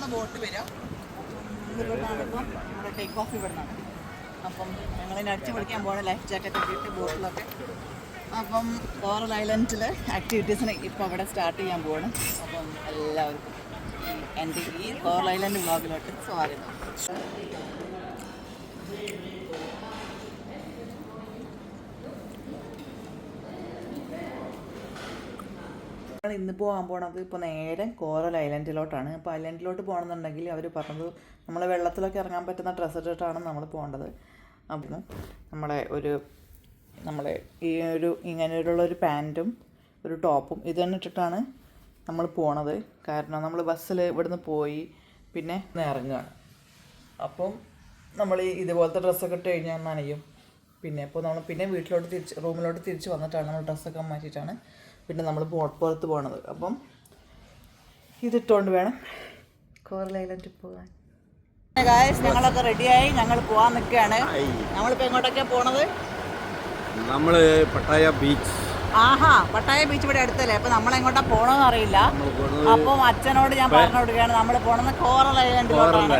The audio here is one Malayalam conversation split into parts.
നിന്നാണ് ബോട്ട് വരിക. ഇവിടുന്നാണ് ഇപ്പം നമ്മുടെ ടേക്ക് ഓഫ് ഇവിടുന്നാണ്. അപ്പം ഞങ്ങളിനി അടിച്ചു പൊളിക്കാൻ പോകണം ലൈഫ് ജാക്കറ്റ് ഒക്കെ ഇട്ട് ബോട്ടിലൊക്കെ. അപ്പം കോറൽ ഐലൻഡിലെ ആക്ടിവിറ്റീസിന് ഇപ്പോൾ അവിടെ സ്റ്റാർട്ട് ചെയ്യാൻ പോവാണ്. അപ്പം എല്ലാവർക്കും എൻ്റെ ഈ കോറൽ ഐലൻഡ് വ്ളോഗിലോട്ട് സ്വാഗതം. ഇന്ന് പോകാൻ പോണത് ഇപ്പോൾ നേരെ കോറൽ ഐലൻഡിലോട്ടാണ്. അപ്പോൾ ഐലൻഡിലോട്ട് പോകണമെന്നുണ്ടെങ്കിൽ അവർ പറഞ്ഞത് നമ്മൾ വെള്ളത്തിലൊക്കെ ഇറങ്ങാൻ പറ്റുന്ന ഡ്രസ്സ് ഇട്ടിട്ടാണ് നമ്മൾ പോകേണ്ടത്. അപ്പം നമ്മളെ ഈ ഇങ്ങനെയുള്ളൊരു പാൻറ്റും ഒരു ടോപ്പും ഇത് തന്നെ ഇട്ടിട്ടാണ് നമ്മൾ പോണത്. കാരണം നമ്മൾ ബസ്സിൽ ഇവിടുന്ന് പോയി പിന്നെ ഇറങ്ങുകയാണ്. അപ്പം നമ്മൾ ഇതുപോലത്തെ ഡ്രസ്സൊക്കെ ഇട്ട് കഴിഞ്ഞാൽ നനയും. അപ്പോൾ നമ്മൾ റൂമിലോട്ട് തിരിച്ച് വന്നിട്ടാണ് നമ്മൾ ഡ്രസ്സൊക്കെ മാറ്റിയിട്ടാണ് പിന്നെ നമ്മൾ പുറത്ത് പോകണത്. അപ്പം ഇതിട്ടുകൊണ്ട് വേണം കോറൽ ഐലൻഡിൽ പോകാൻ. ഗായ്സ്, ഞങ്ങളൊക്കെ റെഡിയായി, ഞങ്ങൾ പോകാൻ നിൽക്കുകയാണ്. നമ്മളിപ്പോൾ എങ്ങോട്ടൊക്കെയാണ് പോണത്? നമ്മൾ പട്ടായ ബീച്ച്. ആഹാ, പട്ടായ ബീച്ച് ഇവിടെ അടുത്തല്ലേ. അപ്പോൾ നമ്മളെങ്ങോട്ടാ പോകണമെന്ന് അറിയില്ല. അപ്പം അച്ഛനോട് ഞാൻ പറഞ്ഞു കൊടുക്കുകയാണ് നമ്മൾ പോകണമെന്ന് കോറൽ ഐലൻഡിലോട്ടാണ്.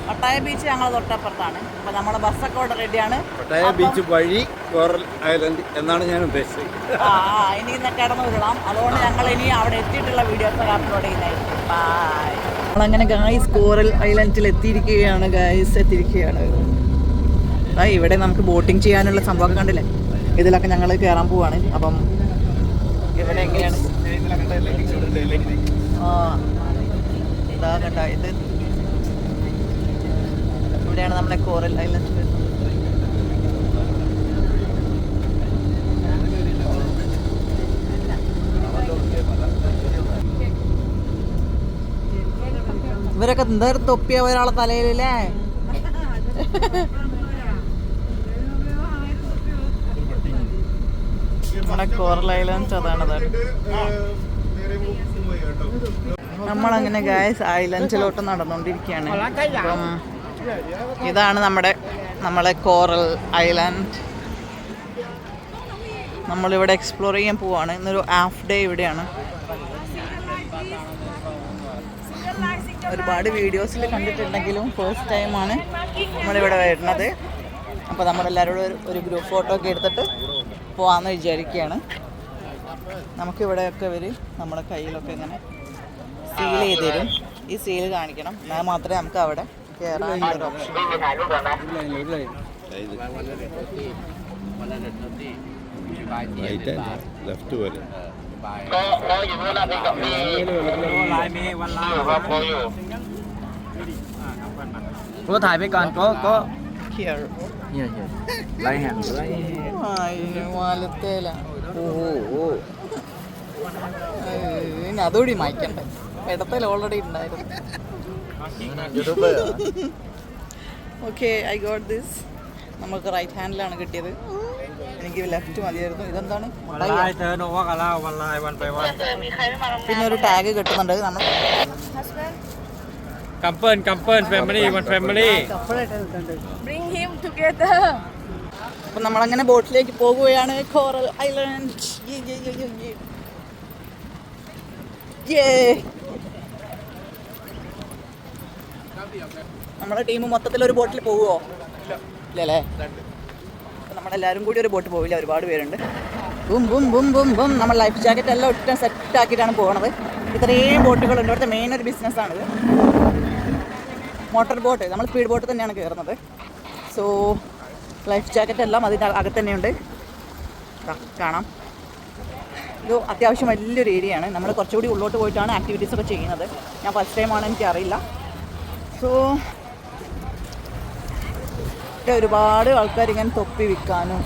പട്ടായ ബീച്ച് ഞങ്ങൾ തൊട്ടപ്പുറത്താണ്. അപ്പോൾ നമ്മുടെ ബസ്സൊക്കെ ഇവിടെ റെഡിയാണ്. പട്ടായ ബീച്ച് വഴി കോറൽ ഐലൻഡ് എന്നാണ് ഞാൻ ഉദ്ദേശിച്ചത്. ഇനി ഇന്ന് കിടന്നു വിടണം. അതുകൊണ്ട് ഞങ്ങൾ ഇനി അവിടെ എത്തിയിട്ടുള്ള വീഡിയോസൊക്കെ അപ്ലോഡ് ചെയ്യുന്നതായിരിക്കും. ബൈ. നമ്മളങ്ങനെ ഗായ്സ് കോറൽ ഐലൻഡിൽ എത്തിയിരിക്കുകയാണ്. ഇവിടെ നമുക്ക് ബോട്ടിങ് ചെയ്യാനുള്ള സംഭവമൊക്കെ കണ്ടില്ലേ, ഇതിലൊക്കെ ഞങ്ങൾ കയറാൻ പോവാണ്. അപ്പം ഇവിടെ എങ്ങനെയാണ് ഇതാ കണ്ട, ഇവിടെയാണ് നമ്മളെ കോറൽ ഐലൻഡ് വരുന്നത്. ഇവരൊക്കെ എന്തായാലും തൊപ്പിയ ഒരാളെ തലയിലല്ലേ. നമ്മുടെ കോറൽ ഐലൻഡ് അതാണ്. നമ്മളങ്ങനെ ഗായ്സ് ഐലൻഡിലോട്ട് നടന്നുകൊണ്ടിരിക്കുകയാണ്. അപ്പം ഇതാണ് നമ്മളെ കോറൽ ഐലൻഡ്. നമ്മളിവിടെ എക്സ്പ്ലോർ ചെയ്യാൻ പോവാണ്. ഇന്നൊരു ഹാഫ് ഡേ ഇവിടെയാണ്. ഒരുപാട് വീഡിയോസിൽ കണ്ടിട്ടുണ്ടെങ്കിലും ഫസ്റ്റ് ടൈമാണ് നമ്മളിവിടെ വരുന്നത്. അപ്പോൾ നമ്മളെല്ലാവരോടും ഒരു ഗ്രൂപ്പ് ഫോട്ടോ ഒക്കെ എടുത്തിട്ട് പോകാമെന്ന് വിചാരിക്കുകയാണ്. നമുക്കിവിടെയൊക്കെ നമ്മുടെ കയ്യിലൊക്കെ ഇങ്ങനെ സീൽ ചെയ്ത് തരും. ഈ സീൽ കാണിക്കണം, എന്നാൽ മാത്രമേ നമുക്ക് അവിടെ കയറാനുള്ളൊരു option. Côถ่ายไปก่อนcô Here. Right hand. ഇനി അതുകൂടി മായ്ക്കണ്ടേ, ഇടത്തിൽ ഓൾറെഡി ഉണ്ടായിരുന്നു. Okay, I got this. നമുക്ക് റൈറ്റ് ഹാൻഡിലാണ് കിട്ടിയത്. എനിക്ക് ലെഫ്റ്റ് മതിയായിരുന്നു. ഇതെന്താണ്? പിന്നെ ഒരു ടാഗ് കിട്ടുന്നുണ്ട്. നമ്മൾ Couple family, one family. Bring him together. അപ്പം നമ്മളങ്ങനെ ബോട്ടിലേക്ക് പോകുകയാണ്. Coral island. നമ്മുടെ ടീം മൊത്തത്തിൽ ഒരു ബോട്ടിൽ പോവുമോ? ഇല്ലല്ലേ. നമ്മളെല്ലാവരും കൂടി ഒരു ബോട്ട് പോവില്ല, ഒരുപാട് പേരുണ്ട്. Boom boom boom boom boom. നമ്മൾ ലൈഫ് ജാക്കറ്റ് എല്ലാം ഇട്ട് സെറ്റ് ആക്കിയിട്ടാണ് പോകുന്നത്. ഇത്രയും ബോട്ടുകളുണ്ട്. ഇവിടുത്തെ മെയിൻ ഒരു ബിസിനസ്സാണിത്, മോട്ടോർ ബോട്ട്. നമ്മൾ സ്പീഡ് ബോട്ട് തന്നെയാണ് കയറുന്നത്. സോ ലൈഫ് ജാക്കറ്റ് എല്ലാം അതിൻ്റെ അകത്ത് തന്നെയുണ്ട്. കാണാം, ഇത് അത്യാവശ്യം വലിയൊരു ഏരിയയാണ്. നമ്മൾ കുറച്ചുകൂടി ഉള്ളോട്ട് പോയിട്ടാണ് ആക്ടിവിറ്റീസൊക്കെ ചെയ്യുന്നത്. ഞാൻ ഫസ്റ്റ് ടൈമാണ്, എനിക്കറിയില്ല. സോ ഒരുപാട് ആൾക്കാരിങ്ങനെ തൊപ്പി വിൽക്കാനും,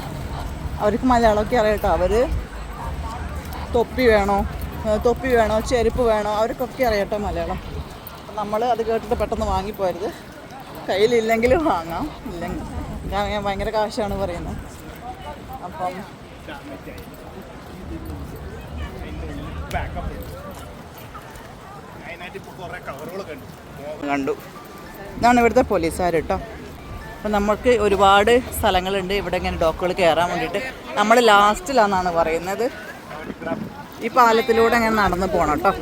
അവർക്ക് മലയാളമൊക്കെ അറിയട്ടോ. അവർ തൊപ്പി വേണോ ചെരുപ്പ് വേണോ അവർക്കൊക്കെ അറിയട്ടോ മലയാളം. നമ്മൾ അത് കേട്ടിട്ട് പെട്ടെന്ന് വാങ്ങിപ്പോരുത്. കയ്യിലില്ലെങ്കിൽ വാങ്ങാം, ഇല്ലെങ്കിൽ ഞാൻ ഭയങ്കര കാശാണ് പറയുന്നത്. അപ്പം കണ്ടു. ഇതാണ് ഇവിടുത്തെ പോലീസുകാർ കേട്ടോ. അപ്പം നമുക്ക് ഒരുപാട് സ്ഥലങ്ങളുണ്ട് ഇവിടെ ഇങ്ങനെ ഡോക്കുകൾ കയറാൻ വേണ്ടിയിട്ട്. നമ്മൾ ലാസ്റ്റിലാണെന്നാണ് പറയുന്നത്. ഈ പാലത്തിലൂടെ അങ്ങനെ നടന്ന് പോകണം കേട്ടോ.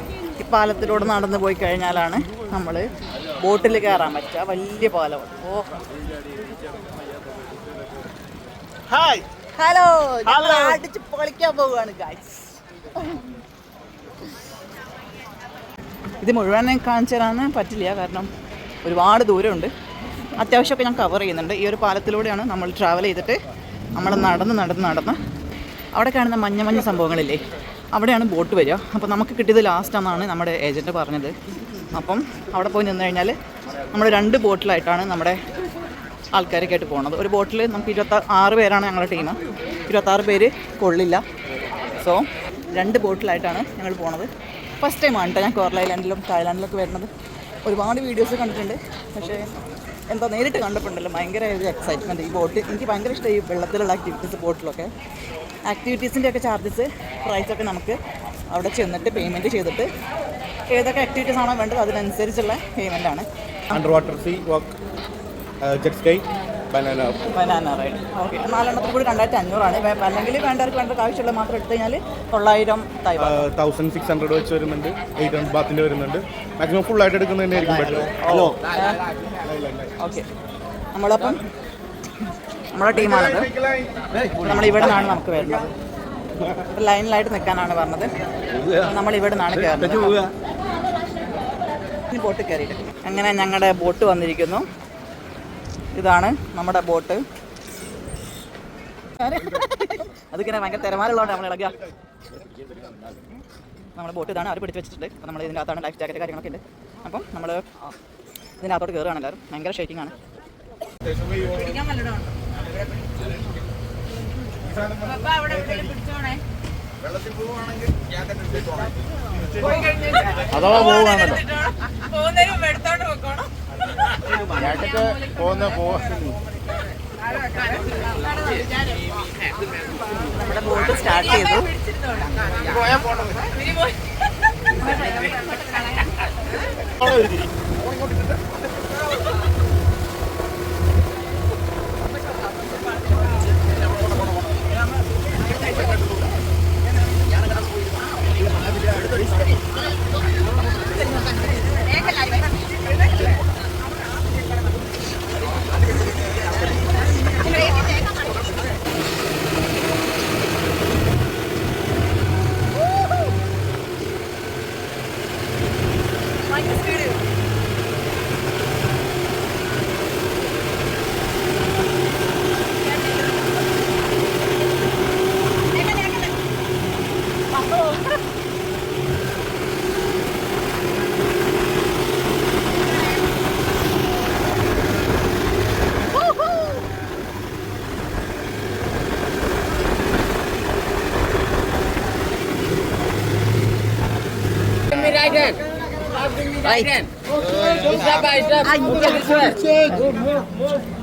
ഈ പാലത്തിലൂടെ നടന്ന് പോയി കഴിഞ്ഞാലാണ് നമ്മൾ ബോട്ടിൽ കയറാൻ പറ്റുക വലിയ പാലമാണ്. ഓ ഹായ്. ഹലോ, അടിച്ച് പൊളിക്കാൻ പോവുകയാണ് ഗൈസ്. ഇത് മുഴുവൻ കാണിച്ചു തരാൻ പറ്റില്ല, കാരണം ഒരുപാട് ദൂരമുണ്ട്. അത്യാവശ്യമൊക്കെ ഞാൻ കവർ ചെയ്യുന്നുണ്ട്. ഈ ഒരു പാലത്തിലൂടെയാണ് നമ്മൾ ട്രാവൽ ചെയ്തിട്ട് നമ്മൾ നടന്ന് അവിടെ കാണുന്ന മഞ്ഞ സംഭവങ്ങളില്ലേ, അവിടെയാണ് ബോട്ട് വരിക. അപ്പോൾ നമുക്ക് കിട്ടിയത് ലാസ്റ്റാണെന്നാണ് നമ്മുടെ ഏജൻറ്റ് പറഞ്ഞത്. അപ്പം അവിടെ പോയി നിന്ന് കഴിഞ്ഞാൽ നമ്മൾ 2 ബോട്ടിലായിട്ടാണ് നമ്മുടെ ആൾക്കാരൊക്കെ ആയിട്ട് പോകുന്നത്. ഒരു ബോട്ടിൽ നമുക്ക് 26 പേരാണ് ഞങ്ങളുടെ ടീം. 26 പേര് കൊള്ളില്ല. സോ 2 ബോട്ടിലായിട്ടാണ് ഞങ്ങൾ പോകുന്നത്. ഫസ്റ്റ് ടൈമാണ് കേട്ടോ ഞാൻ കോറൽ ഐലാൻഡിലും തായ്ലാൻഡിലൊക്കെ വരുന്നത്. ഒരുപാട് വീഡിയോസ് കണ്ടിട്ടുണ്ട്, പക്ഷേ എന്തോ നേരിട്ട് കണ്ടപ്പോണ്ടല്ലോ ഭയങ്കര ഒരു എക്സൈറ്റ്മെൻറ്റ്. ഈ ബോട്ട് എനിക്ക് ഭയങ്കര ഇഷ്ടമായി. ഈ വെള്ളത്തിലുള്ള ആക്ടിവിറ്റീസ്, ബോട്ടിലൊക്കെ ആക്ടിവിറ്റീസിൻ്റെ ഒക്കെ ചാർജസ്, പ്രൈസൊക്കെ നമുക്ക് അവിടെ ചെന്നിട്ട് പേയ്മെൻറ്റ് ചെയ്തിട്ട് ഏതൊക്കെ ആക്ടിവിറ്റീസ് ആണോ വേണ്ടത് അതിനനുസരിച്ചുള്ള പേയ്മെൻറ്റാണ്. Under water sea walk, jet ski, banana ride. Okay, 4 കൂടി 2500 അല്ലെങ്കിൽ വേണ്ടവർക്ക് ആവശ്യമുള്ള മാത്രം എടുത്തു കഴിഞ്ഞാൽ 900 തായ് ബാത്ത്. 1600 വെച്ച് വരുന്നുണ്ട്. 800 ബാത്തിൻ്റെ വരുന്നുണ്ട്. മാക്സിമം ഫുൾ ആയിട്ട് എടുക്കുന്നതിൻ്റെ ആയിരിക്കും ബെറ്റർ. ഹലോ. ഓക്കെ, നമ്മളപ്പം നമ്മുടെ ടീമാണത്. നമ്മളിവിടെ നിന്നാണ് നമുക്ക് വരുന്നത്. ലൈനിലായിട്ട് നിൽക്കാനാണ് പറഞ്ഞത്. നമ്മളിവിടെ നിന്നാണ് കയറുന്നത്. ബോട്ട് കയറിയിട്ട് അങ്ങനെ ഞങ്ങളുടെ ബോട്ട് വന്നിരിക്കുന്നു. ഇതാണ് നമ്മുടെ ബോട്ട്. അതിങ്ങനെ ഭയങ്കര തിരമാലുള്ളതുകൊണ്ട് നമ്മൾ ഇളകുക. നമ്മുടെ ബോട്ട് ഇതാണ്, അവർ പിടിച്ച് വെച്ചിട്ടുണ്ട്. അപ്പോൾ നമ്മൾ ഇതിൻ്റെ അകത്താണ് ലൈഫ് ജാക്കറ്റ് കാര്യങ്ങളൊക്കെ ഉണ്ട്. അപ്പം നമ്മൾ ഇതിനകത്തോട്ട് കയറുകയാണ് എല്ലാവരും. ഭയങ്കര ഷേക്കിംഗ് ആണ്. അഥവാ പോവുകയാണല്ലോ. നമ്മുടെ ബോട്ട് സ്റ്റാർട്ട് ചെയ്തു.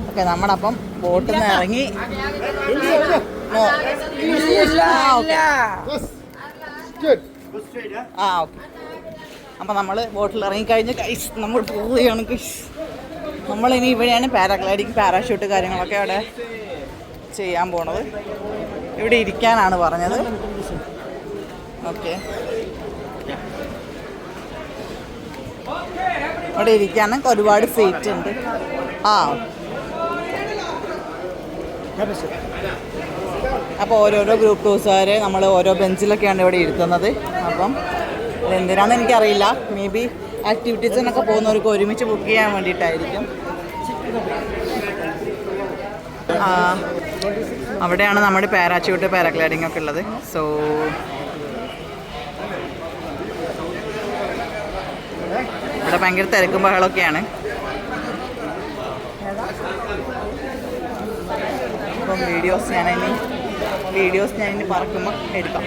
ഓക്കെ, നമ്മളപ്പം ബോട്ടിൽ നിന്ന് ഇറങ്ങി. ഓക്കെ, അപ്പം നമ്മൾ ബോട്ടിൽ ഇറങ്ങിക്കഴിഞ്ഞ് നമ്മൾ പോവുകയാണ്. നമ്മളിനി ഇവിടെയാണ് പാരാഗ്ലൈഡിങ്, പാരാഷൂട്ട് കാര്യങ്ങളൊക്കെ അവിടെ ചെയ്യാൻ പോണത്. ഇവിടെ ഇരിക്കാനാണ് പറഞ്ഞത്. ഓക്കെ, അവിടെ ഇരിക്കാനൊക്കെ ഒരുപാട് സീറ്റ് ഉണ്ട്. അപ്പോൾ ഓരോരോ ഗ്രൂപ്പ് ടൂർസുകാരെ നമ്മൾ ഓരോ ബെഞ്ചിലൊക്കെയാണ് ഇവിടെ ഇരുത്തുന്നത്. അപ്പം എന്തിനാണെന്ന് എനിക്കറിയില്ല. മേ ബി ആക്ടിവിറ്റീസിനൊക്കെ പോകുന്നവർക്ക് ഒരുമിച്ച് ബുക്ക് ചെയ്യാൻ വേണ്ടിയിട്ടായിരിക്കും. അവിടെയാണ് നമ്മുടെ പാരാച്യൂട്ട്, പാരാഗ്ലൈഡിംഗ് ഒക്കെ ഉള്ളത്. സോ ഇവിടെ ഭയങ്കര തിരക്കും ബഹളമൊക്കെയാണ്. അപ്പം വീഡിയോസ് ഞാനിനി പറക്കുമ്പോൾ എടുക്കാം.